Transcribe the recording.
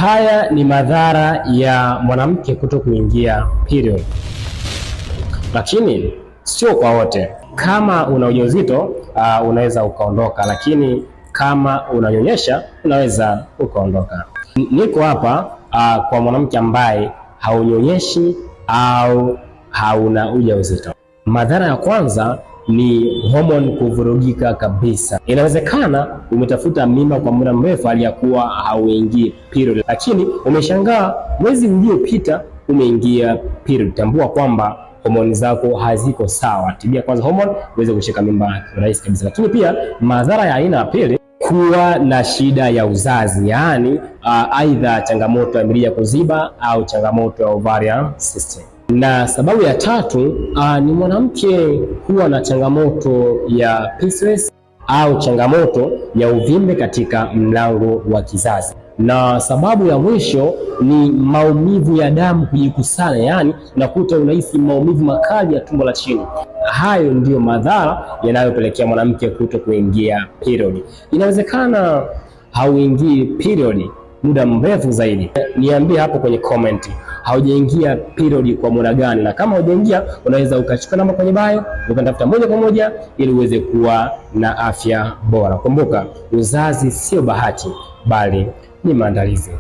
Haya ni madhara ya mwanamke kuto kuingia period, lakini sio kwa wote. Kama una ujauzito unaweza ukaondoka, lakini kama unanyonyesha unaweza ukaondoka. Niko hapa kwa mwanamke ambaye haunyonyeshi au hauna ujauzito. Madhara ya kwanza ni homoni kuvurugika kabisa. Inawezekana umetafuta mimba kwa muda mrefu aliyakuwa hauingii period, lakini umeshangaa mwezi uliopita umeingia period. Tambua kwamba homoni zako haziko sawa. Tibia kwanza homoni uweze kushika mimba rahisi kabisa. Lakini pia madhara ya aina ya pili, kuwa na shida ya uzazi, yaani aidha changamoto ya mirija kuziba au changamoto ya ovarian system. Na sababu ya tatu ni mwanamke kuwa na changamoto ya PCOS au changamoto ya uvimbe katika mlango wa kizazi. Na sababu ya mwisho ni maumivu ya damu kujikusanya, yaani unakuta unahisi maumivu makali ya tumbo la chini. Hayo ndiyo madhara yanayopelekea mwanamke kuto kuingia period. Inawezekana hauingii period muda mrefu zaidi. Niambie hapo kwenye comment, haujaingia period kwa muda gani? Na kama haujaingia, unaweza ukachukua namba kwenye bio ukatafuta moja kwa moja ili uweze kuwa na afya bora. Kumbuka, uzazi sio bahati bali ni maandalizi.